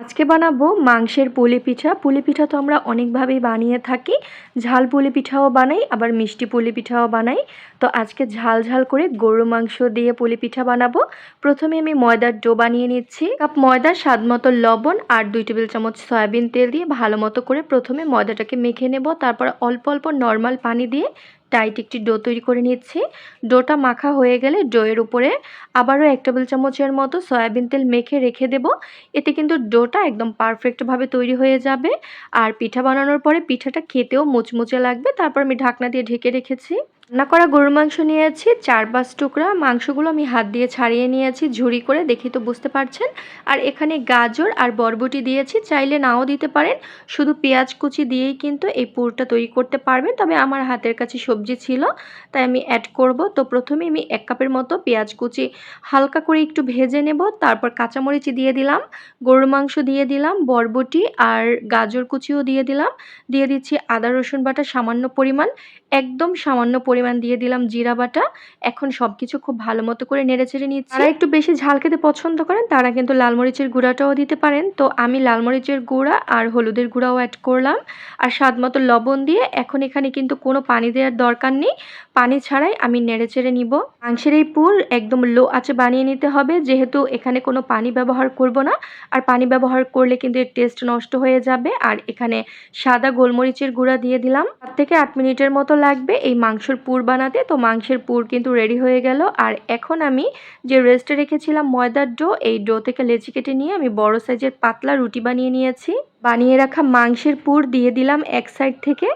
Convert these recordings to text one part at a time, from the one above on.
আজকে বানাবো মাংসের পুলি পিঠা। পুলি পিঠা তো আমরা অনেকভাবেই বানিয়ে থাকি। ঝাল পুলি পিঠাও বানাই, আবার মিষ্টি পুলি পিঠাও বানাই। তো আজকে ঝাল ঝাল করে গরুর মাংস দিয়ে পুলি পিঠা বানাবো। প্রথমে আমি ময়দার ডো বানিয়ে নিচ্ছি। কাপ ময়দা, স্বাদ মতো লবণ আর 2 টেবিল চামচ সয়াবিন তেল দিয়ে ভালো মতো করে প্রথমে ময়দাটাকে মেখে নেব। তারপর অল্প অল্প নর্মাল পানি দিয়ে টাইট একটি ডো তৈরি করে নিচ্ছি। ডোটা মাখা হয়ে গেলে ডোয়ের উপরে আবারও 1 টেবিল চামচের মতো সয়াবিন তেল মেখে রেখে দেব। এতে কিন্তু ডোটা একদম পারফেক্টভাবে তৈরি হয়ে যাবে। আর পিঠা বানানোর পরে পিঠাটা খেতেও মুচমুচে লাগবে। তারপর আমি ঢাকনা দিয়ে ঢেকে রেখেছি। রান্না করা গরুর মাংস নিয়েছি 4-5 টুকরা। মাংসগুলো আমি হাত দিয়ে ছাড়িয়ে নিয়েছি ঝুরি করে, দেখেই তো বুঝতে পারছেন। আর এখানে গাজর আর বরবটি দিয়েছি, চাইলে নাও দিতে পারেন। শুধু পেঁয়াজ কুচি দিয়েই কিন্তু এই পুরটা তৈরি করতে পারবেন, তবে আমার হাতের কাছে সবজি ছিল তাই আমি অ্যাড করব। তো প্রথমে আমি 1 কাপের মতো পেঁয়াজ কুচি হালকা করে একটু ভেজে নেব। তারপর কাঁচামরিচ দিয়ে দিলাম, গরুর মাংস দিয়ে দিলাম, বরবটি আর গাজর কুচিও দিয়ে দিলাম। দিয়ে দিচ্ছি আদা রসুন বাটা সামান্য পরিমাণ, একদম সামান্য পরিমাণ দিয়ে দিলাম জিরা বাটা। এখন সবকিছু খুব ভালো মতো করে নেড়েচেড়ে নিচ্ছি। যারা একটু বেশি ঝাল খেতে পছন্দ করেন তারা কিন্তু লাল মরিচের গুঁড়াটাও দিতে পারেন। তো আমি লাল মরিচের গুঁড়া আর হলুদের গুঁড়াও অ্যাড করলাম, আর স্বাদ মতো লবণ দিয়ে এখন এখানে কিন্তু কোনো পানি দেওয়ার দরকার নেই। পানি ছাড়াই আমি নেড়েচেড়ে নিব। মাংসের এই পুর একদম লো আঁচে বানিয়ে নিতে হবে, যেহেতু এখানে কোনো পানি ব্যবহার করব না। আর পানি ব্যবহার করলে কিন্তু এর টেস্ট নষ্ট হয়ে যাবে। আর এখানে সাদা গোলমরিচের গুঁড়া দিয়ে দিলাম। 7 থেকে 8 মিনিটের মতো লাগবে এই মাংসের পুর বানাতে। তো মাংসের পুর কিন্তু রেডি হয়ে গেল। আর এখন আমি যে রেস্টে রেখেছিলাম ময়দার ডো, এই ডো থেকে লেচি কেটে নিয়ে আমি বড় সাইজের পাতলা রুটি বানিয়ে নিয়েছি। বানিয়ে রাখা মাংসের পুর দিয়ে দিলাম এক সাইড থেকে।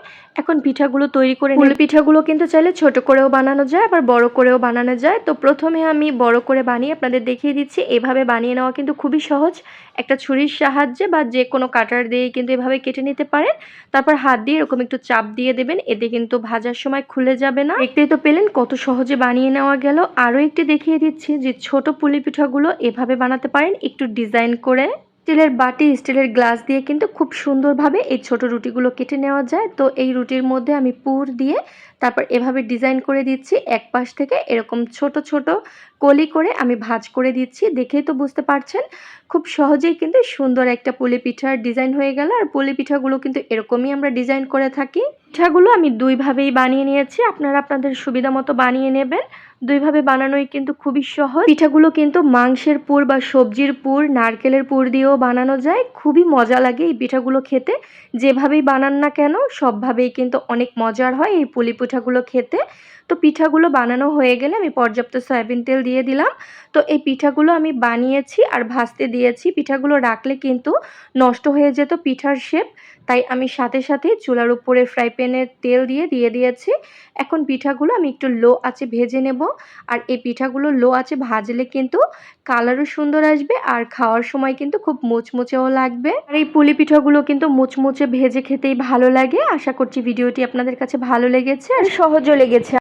এখন পিঠাগুলো তৈরি করে পুলি পিঠাগুলো কিন্তু চাইলে ছোট করেও বানানো যায়, আবার বড় করেও বানানো যায়। তো প্রথমে আমি বড় করে বানিয়ে আপনাদের দেখিয়ে দিচ্ছি। এভাবে বানিয়ে নেওয়া কিন্তু খুবই সহজ। একটা ছুরির সাহায্যে বা যে কোনো কাটার দিয়ে কিন্তু এভাবে কেটে নিতে পারেন। তারপর হাত দিয়ে এরকম একটু চাপ দিয়ে দেবেন, এতে কিন্তু ভাজার সময় খুলে যাবে না। দেখতেই তো পেলেন কত সহজে বানিয়ে নেওয়া গেল। আরও একটি দেখিয়ে দিচ্ছি যে ছোট পুলি পিঠাগুলো এভাবে বানাতে পারেন একটু ডিজাইন করে। স্টিলের বাটি, স্টিলের গ্লাস দিয়ে কিন্তু খুব সুন্দরভাবে এই ছোট রুটিগুলো কেটে নেওয়া যায়। তো এই রুটির মধ্যে আমি পুর দিয়ে তারপর এভাবে ডিজাইন করে দিচ্ছি। এক পাশ থেকে এরকম ছোট ছোট কলি করে আমি ভাঁজ করে দিচ্ছি। দেখেই তো বুঝতে পারছেন খুব সহজেই কিন্তু সুন্দর একটা পুলি পিঠার ডিজাইন হয়ে গেল। আর পুলি পিঠাগুলো কিন্তু এরকমই আমরা ডিজাইন করে থাকি। পিঠাগুলো আমি দুইভাবেই বানিয়ে নিয়েছি, আপনারা আপনাদের সুবিধা মতো বানিয়ে নেবেন। দুইভাবে বানানোই কিন্তু খুবই সহজ। পিঠাগুলো কিন্তু মাংসের পুর বা সবজির পুর, নারকেলের পুর দিয়েও বানানো যায়। খুবই মজা লাগে এই পিঠাগুলো খেতে। যেভাবেই বানান না কেন সবভাবেই কিন্তু অনেক মজার হয় এই পুলি পিঠাগুলো খেতে। তো পিঠাগুলো বানানো হয়ে গেলে আমি পর্যাপ্ত সয়াবিন তেল দিয়ে দিলাম। তো এই পিঠাগুলো আমি বানিয়েছি আর ভাজতে দিয়েছি। পিঠাগুলো রাখলে কিন্তু নষ্ট হয়ে যেত পিঠার শেপ, তাই আমি সাথে সাথে চুলার উপরে ফ্রাই প্যানের তেল দিয়ে দিয়েছি। এখন পিঠাগুলো আমি একটু লো আঁচে ভেজে নেব। আর এই পিঠাগুলো লো আঁচে ভাজলে কিন্তু কালারও সুন্দর আসবে, আর খাওয়ার সময় কিন্তু খুব মুচমুচেও লাগবে। আর এই পুলি পিঠাগুলো কিন্তু মুচমুচে ভেজে খেতেই ভালো লাগে। আশা করছি ভিডিওটি আপনাদের কাছে ভালো লেগেছে আর সহজও লেগেছে।